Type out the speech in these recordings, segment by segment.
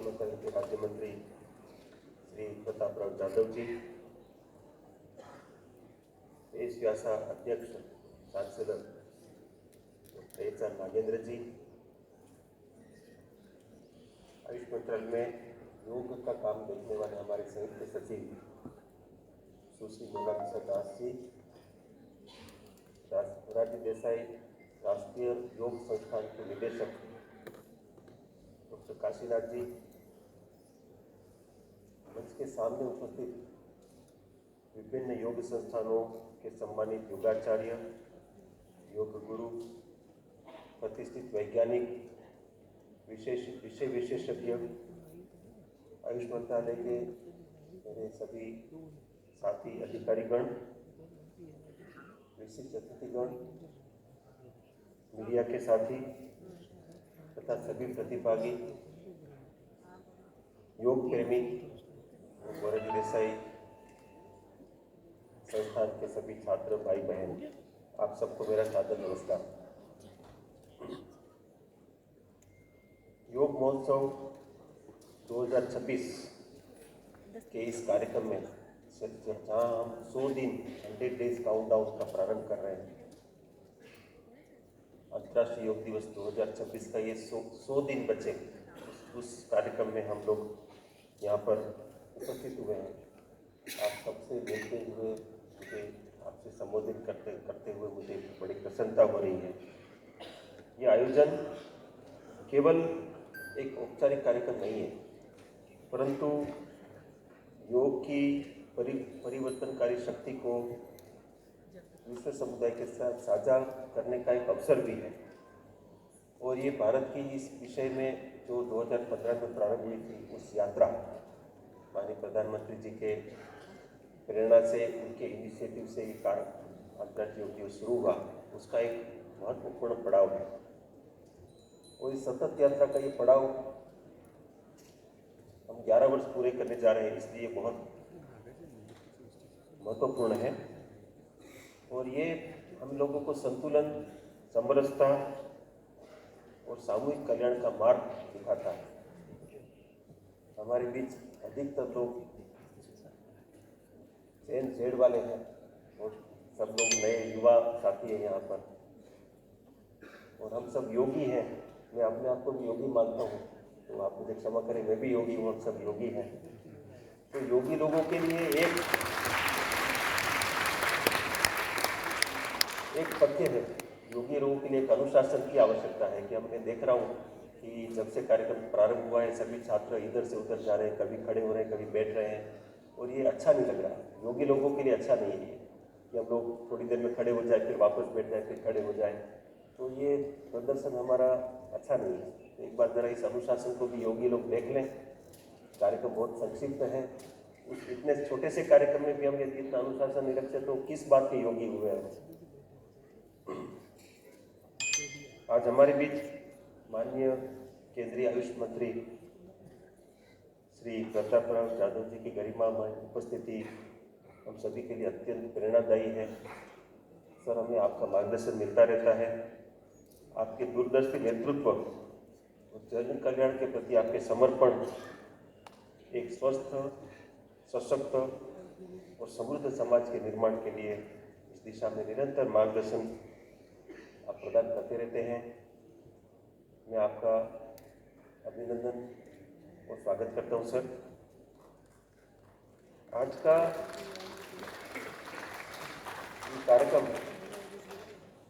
मंत्रालय के राज्य मंत्री श्री प्रतापराव जाधव जी, देश व्यासा अध्यक्ष सांसद डॉक्टर नागेंद्र जी, आयुष मंत्रालय में योग का काम देखने वाले हमारे संयुक्त सचिव सुश्री मोनालिसा दास जी, राजीव देसाई राष्ट्रीय योग संस्थान के निदेशक डॉक्टर काशीनाथ जी, मंच के सामने उपस्थित विभिन्न योग संस्थानों के सम्मानित योगाचार्य, योग गुरु, प्रतिष्ठित वैज्ञानिक, विषय विशेषज्ञ, आयुष मंत्रालय के मेरे सभी साथी अधिकारीगण, विशिष्ट अतिथिगण, मीडिया के साथी तथा सभी प्रतिभागी, योग प्रेमी, मोरारजी देसाई संस्थान के सभी छात्र भाई बहन, आप सबको मेरा सादर नमस्कार। योग महोत्सव 2026 के इस कार्यक्रम में जहाँ हम 100 दिन 100 डेज काउंटडाउन का प्रारंभ कर रहे हैं, अंतर्राष्ट्रीय योग दिवस 2026 का ये 100 दिन बचे, उस कार्यक्रम में हम लोग यहाँ पर उपस्थित हुए हैं। आप सबसे मिलते हुए मुझे आपसे संबोधित करते हुए मुझे बड़ी प्रसन्नता हो रही है। ये आयोजन केवल एक औपचारिक कार्यक्रम नहीं है, परंतु योग की परिवर्तनकारी शक्ति को विश्व समुदाय के साथ साझा करने का एक अवसर भी है। और ये भारत की इस विषय में जो 2015 में प्रारंभ हुई थी, उस यात्रा माननीय प्रधानमंत्री जी के प्रेरणा से, उनके इनिशिएटिव से ये अंतर्राष्ट्रीय योग दिवस शुरू हुआ, उसका एक महत्वपूर्ण पड़ाव है। और इस सतत यात्रा का ये पड़ाव हम 11 वर्ष पूरे करने जा रहे हैं, इसलिए बहुत महत्वपूर्ण है। और ये हम लोगों को संतुलन, समरसता और सामूहिक कल्याण का मार्ग दिखाता है। हमारे बीच अधिकतर लोग जैन जेड वाले हैं और सब लोग नए युवा साथी हैं यहाँ पर, और हम सब योगी हैं। मैं अपने आप को भी योगी मानता हूँ, तो आप मुझे क्षमा करें, मैं भी योगी हूँ, सब योगी हैं। तो योगी लोगों के लिए एक पथ्य है, योगी लोगों के लिए एक अनुशासन की आवश्यकता है। कि हमने देख रहा हूँ कि जब से कार्यक्रम प्रारंभ हुआ है, सभी छात्र इधर से उधर जा रहे हैं, कभी खड़े हो रहे हैं, कभी बैठ रहे हैं, और ये अच्छा नहीं लग रहा। योगी लोगों के लिए अच्छा नहीं है कि हम लोग थोड़ी देर में खड़े हो जाए, फिर वापस बैठ जाए, फिर खड़े हो जाए, तो ये प्रदर्शन हमारा अच्छा नहीं है। तो एक बार जरा इस अनुशासन को भी योगी लोग देख लें। कार्यक्रम बहुत संक्षिप्त है, उस इतने छोटे से कार्यक्रम में भी हम यदि इतना अनुशासन नहीं रखते तो किस बात के योगी हुए हैं। आज हमारे बीच माननीय केंद्रीय आयुष मंत्री श्री प्रतापराव जाधव जी की गरिमामय उपस्थिति हम सभी के लिए अत्यंत प्रेरणादायी है। सर, हमें आपका मार्गदर्शन मिलता रहता है। आपके दूरदर्शी नेतृत्व और जन कल्याण के प्रति आपके समर्पण एक स्वस्थ, सशक्त और समृद्ध समाज के निर्माण के लिए इस दिशा में निरंतर मार्गदर्शन आप प्रदान करते रहते हैं। मैं आपका अभिनंदन और स्वागत करता हूं सर। आज का ये कार्यक्रम,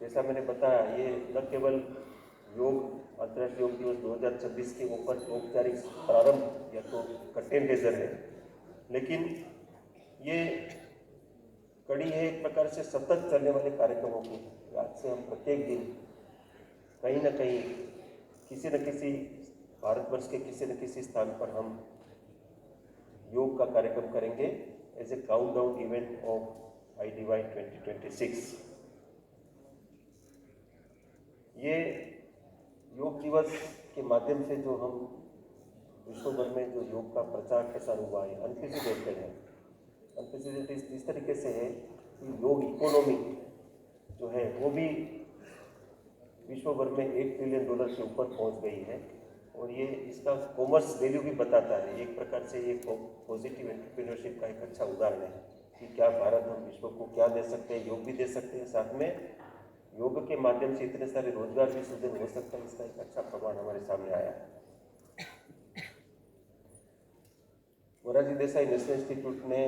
जैसा मैंने बताया, ये न केवल योग अंतर्राष्ट्रीय योग दिवस 2026 के ऊपर औपचारिक प्रारंभ या तो कंटेंडेजर है, लेकिन ये कड़ी है एक प्रकार से सतत चलने वाले कार्यक्रमों की। आज से हम प्रत्येक दिन कहीं न कहीं किसी न किसी भारतवर्ष के किसी न किसी स्थान पर हम योग का कार्यक्रम करेंगे as a countdown event of IDY 2026। ये योग दिवस के माध्यम से जो हम विश्व भर में जो योग का प्रचार प्रसार हुआ है, अनप्रेसिडेंटेड है। अनप्रेसिडेंटेड इस तरीके से है कि योग इकोनॉमी जो है वो भी विश्व भर में $1 ट्रिलियन से ऊपर पहुंच गई है। और ये इसका कॉमर्स वैल्यू भी बताता है। एक प्रकार से ये पॉजिटिव एंटरप्रेन्योरशिप का एक अच्छा उदाहरण है कि क्या भारत और विश्व को क्या दे सकते हैं, योग भी दे सकते हैं, साथ में योग के माध्यम से इतने सारे रोजगार भी सृजन हो सकता है। इसका एक अच्छा प्रमाण हमारे सामने आया है। मोरारजी देसाई नेशनल इंस्टीट्यूट ने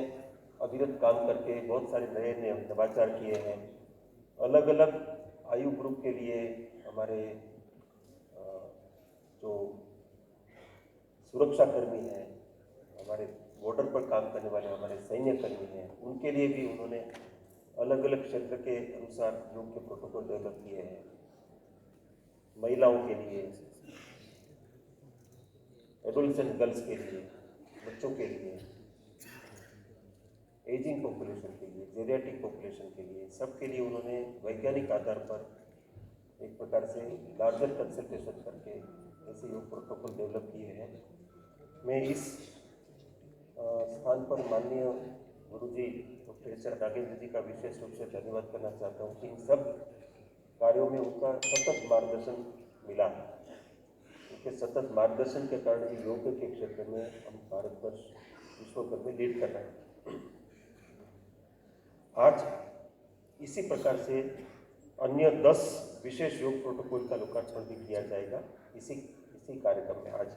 अविरत काम करके बहुत सारे नए नए नवाचार किए हैं। अलग अलग आयु ग्रुप के लिए हमारे जो सुरक्षा कर्मी हैं, हमारे बॉर्डर पर काम करने वाले हमारे सैन्य कर्मी हैं, उनके लिए भी उन्होंने अलग अलग क्षेत्र के अनुसार योग के प्रोटोकॉल डेवलप किए हैं। महिलाओं के लिए, एडोलेसेंट गर्ल्स के लिए, बच्चों के लिए, एजिंग पॉपुलेशन के लिए, जेरियाट्रिक पॉपुलेशन के लिए, सबके लिए उन्होंने वैज्ञानिक आधार पर एक प्रकार से लार्जर कंसल्टेशन करके ऐसे योग प्रोटोकॉल डेवलप किए हैं। मैं इस स्थान पर माननीय गुरुजी डॉक्टर एच आर नागेंद्र जी का विशेष रूप से धन्यवाद करना चाहता हूँ कि इन सब कार्यों में उनका सतत मार्गदर्शन मिला। उनके सतत मार्गदर्शन के कारण ही योग के क्षेत्र में हम भारतवर्ष विश्व भर में लीड कर रहे हैं। आज इसी प्रकार से अन्य 10 विशेष योग प्रोटोकॉल का लोकार्पण भी किया जाएगा इसी कार्यक्रम में। आज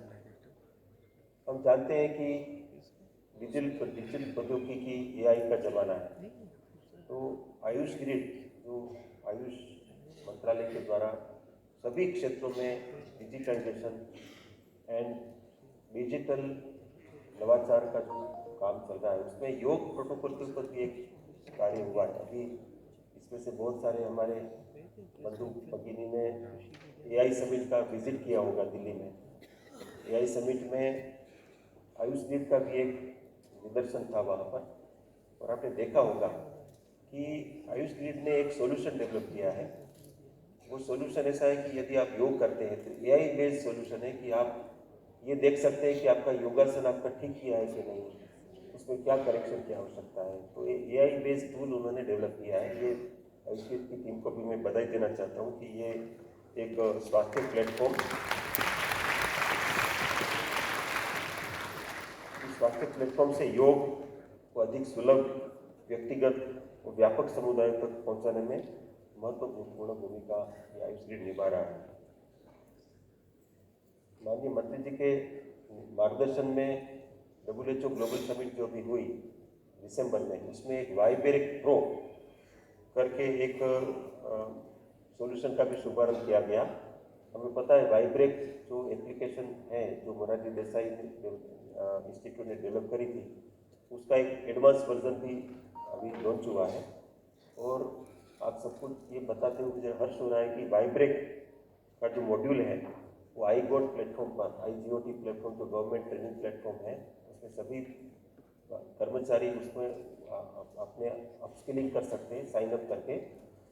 हम जानते हैं कि डिजिटल प्रौद्योगिकी AI का जमाना है, तो आयुष ग्रिड जो आयुष मंत्रालय के द्वारा सभी क्षेत्रों में डिजिटलाइजेशन एंड डिजिटल नवाचार का जो काम चल रहा है, उसमें योग प्रोटोकॉल के ऊपर भी एक कार्य हुआ है। अभी इसमें से बहुत सारे हमारे बंधु भगिनी ने AI समिट का विजिट किया होगा दिल्ली में। AI समिट में आयुष ग्रिड का भी एक निदर्शन था वहाँ पर, और आपने देखा होगा कि आयुष ग्रिड ने एक सॉल्यूशन डेवलप किया है। वो सॉल्यूशन ऐसा है कि यदि आप योग करते हैं तो AI बेस्ड सॉल्यूशन है कि आप ये देख सकते हैं कि आपका योगासन आपका ठीक किया है कि नहीं, उसमें क्या करेक्शन की आवश्यकता है। तो AI बेस्ड टूल उन्होंने डेवलप किया है। ये आयुष ग्रिड की टीम को भी मैं बधाई देना चाहता हूँ कि ये एक स्वास्थ्य प्लेटफॉर्म से योग को अधिक सुलभ, व्यक्तिगत और व्यापक समुदाय तक पहुंचाने में महत्वपूर्ण भूमिका ये आयुष ग्रिड निभा रहा है। माननीय मंत्री जी के मार्गदर्शन में WHO ग्लोबल समिट जो भी हुई दिसंबर में, उसमें एक वाइब्रेक प्रो करके एक सॉल्यूशन का भी शुभारंभ किया गया। हमें पता है वाइब्रेक जो एप्लीकेशन है जो मोरारजी देसाई इंस्टीट्यूट ने डेवलप करी थी, उसका एक एडवांस वर्जन भी अभी लॉन्च हुआ है। और आप सबको ये बताते हुए मुझे हर्ष हो रहा है कि वाइब्रेक का जो मॉड्यूल है वो iGOT प्लेटफॉर्म पर, IGOT प्लेटफॉर्म जो गवर्नमेंट ट्रेनिंग प्लेटफॉर्म है, उसमें सभी कर्मचारी उसमें अपने अपस्किलिंग कर सकते हैं साइन अप करके।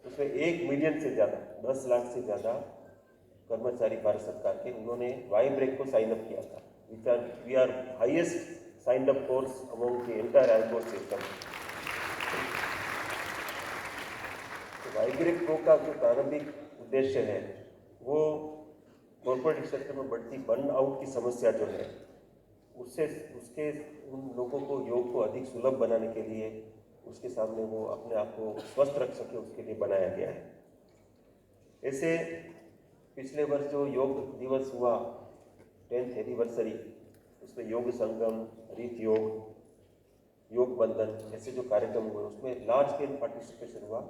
उसमें 1 मिलियन से ज़्यादा, 10 लाख से ज़्यादा कर्मचारी भारत सरकार के, उन्होंने वाइब्रेक को साइन अप किया था। We are highest signed up course among the entire air force system. तो वाइब्रेक प्रो का जो प्रारंभिक उद्देश्य है वो कॉर्पोरेट क्षेत्र में बढ़ती बर्न आउट की समस्या जो है उसके उन लोगों को योग को अधिक सुलभ बनाने के लिए, उसके सामने वो अपने आप को स्वस्थ रख सके, उसके लिए बनाया गया है। ऐसे पिछले वर्ष जो योग दिवस हुआ 10th एनिवर्सरी, उसमें योग संगम, रीत योग, योग बंधन ऐसे जो कार्यक्रम हुए उसमें लार्ज स्केल पार्टिसिपेशन हुआ।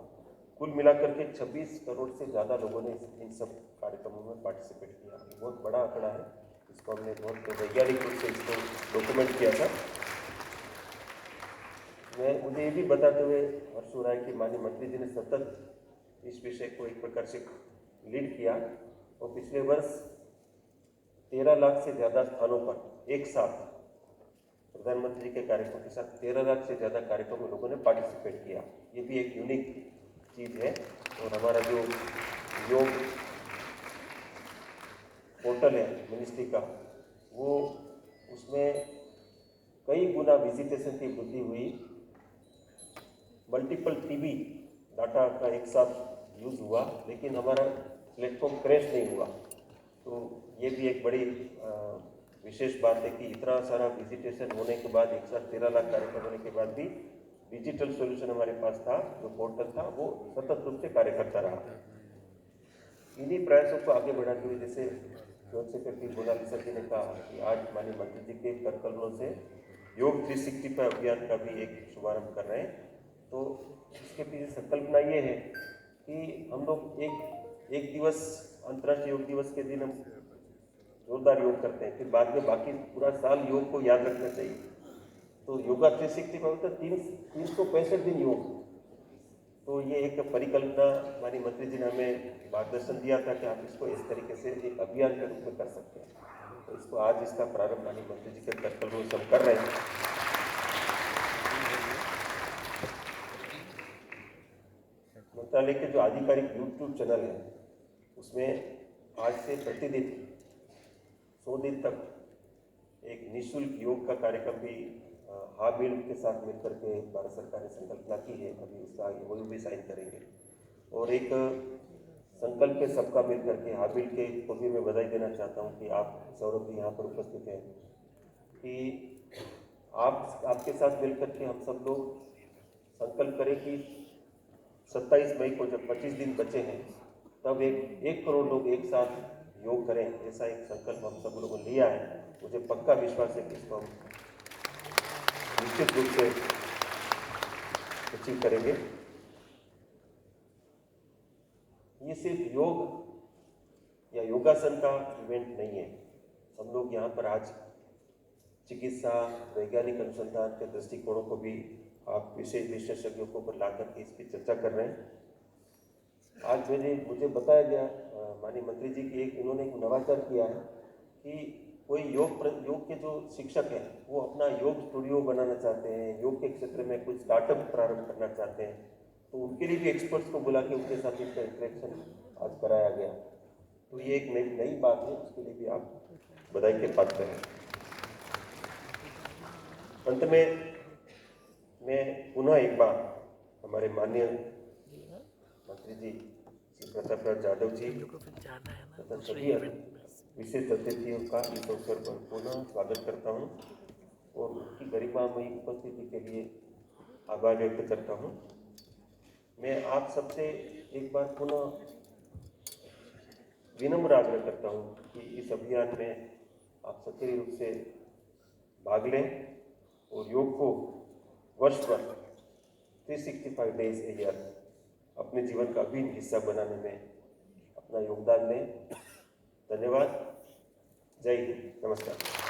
कुल मिलाकर के 26 करोड़ से ज़्यादा लोगों ने इन सब कार्यक्रमों में पार्टिसिपेट किया। ये बहुत बड़ा आंकड़ा है, इसको हमने बहुत वैज्ञानिक रूप से इसको डॉक्यूमेंट किया था। मुझे ये भी बताते हुए हर्ष हो रहा है कि माननीय मंत्री जी ने सतत इस विषय को एक प्रकार से लीड किया, और पिछले वर्ष 13 लाख से ज़्यादा स्थानों पर एक साथ प्रधानमंत्री जी के कार्यक्रम के साथ 13 लाख से ज़्यादा कार्यक्रम में लोगों ने पार्टिसिपेट किया। ये भी एक यूनिक चीज़ है। और हमारा जो योग पोर्टल है मिनिस्ट्री का, वो उसमें कई गुना विजिटेशन की वृद्धि हुई। मल्टीपल टीबी डाटा का एक साथ यूज़ हुआ, लेकिन हमारा प्लेटफॉर्म क्रैश नहीं हुआ। तो ये भी एक बड़ी विशेष बात है कि इतना सारा विजिटेशन होने के बाद, एक साथ 13 लाख कार्यक्रम होने के बाद भी डिजिटल सॉल्यूशन हमारे पास था, जो पोर्टल था वो सतत रूप से कार्य करता रहा। इन्हीं प्रयासों को आगे बढ़ाते हुए, जैसे जॉइंट सेक्रेटरी मोनालिसा जी ने कहा कि आज माननीय मंत्री जी के कर कमलों से योग 365 अभियान का भी एक शुभारंभ कर रहे हैं। तो इसके पीछे संकल्पना ये है कि हम लोग एक दिवस अंतर्राष्ट्रीय योग दिवस के दिन हम जोरदार योग करते हैं, फिर बाद में बाकी पूरा साल योग को याद रखना चाहिए। तो योगा 365 होता है, 365 दिन योग। तो ये एक परिकल्पना हमारी मंत्री जी ने हमें मार्गदर्शन दिया था कि आप इसको इस तरीके से एक अभियान के रूप में कर सकते हैं। तो इसको आज इसका प्रारंभ माननीय मंत्री जी के कर्तव्यों से हम कर रहे हैं। मंत्रालय के जो आधिकारिक यूट्यूब चैनल है, उसमें आज से प्रतिदिन 100 दिन तक एक निःशुल्क योग का कार्यक्रम भी हाबिल के साथ मिलकर के भारत सरकार ने संकल्पना की है। अभी उसका एमओयू भी साइन करेंगे। और एक संकल्प के सबका मिलकर के हाबिल के को भी मैं बधाई देना चाहता हूँ कि आप सौरभ जी यहाँ पर उपस्थित हैं, कि आपके साथ मिलकर के हम सब लोग संकल्प करें कि 27 मई को जब 25 दिन बचे हैं, तब 1 करोड़ लोग एक साथ योग करें। ऐसा एक संकल्प हम सब लोगों ने लिया है। मुझे पक्का विश्वास है कि इसको हम निश्चित रूप से अचीव करेंगे। ये सिर्फ योग या योगासन का इवेंट नहीं है। हम लोग यहाँ पर आज चिकित्सा, वैज्ञानिक अनुसंधान के दृष्टिकोणों को भी आप विशेष विशेषज्ञों को ला करके इस पर चर्चा कर रहे हैं। आज मुझे बताया गया माननीय मंत्री जी की उन्होंने एक नवाचार किया है कि कोई योग के जो शिक्षक हैं वो अपना योग स्टूडियो बनाना चाहते हैं, योग के क्षेत्र में कुछ स्टार्टअप प्रारंभ करना चाहते हैं। तो उनके लिए भी एक्सपर्ट्स को बुला के उनके साथ इसका इंटरेक्शन आज कराया गया। तो ये एक नई बात है, उसके लिए भी आप बधाई के पात्र हैं। अंत में मैं पुनः एक बार हमारे माननीय मंत्री जी श्री प्रताप यादव जी तथा सभी विशेष अतिथियों का इस अवसर पर पुनः स्वागत करता हूँ और उनकी गरिमामयी उपस्थिति के लिए आभार व्यक्त करता हूँ। मैं आप सबसे एक बार पुनः विनम्र आग्रह करता हूँ कि इस अभियान में आप सक्रिय रूप से भाग लें और योग को वर्ष भर 365 डेज ए ईयर अपने जीवन का अभिन्न हिस्सा बनाने में अपना योगदान दें। धन्यवाद। जय हिंद। नमस्कार।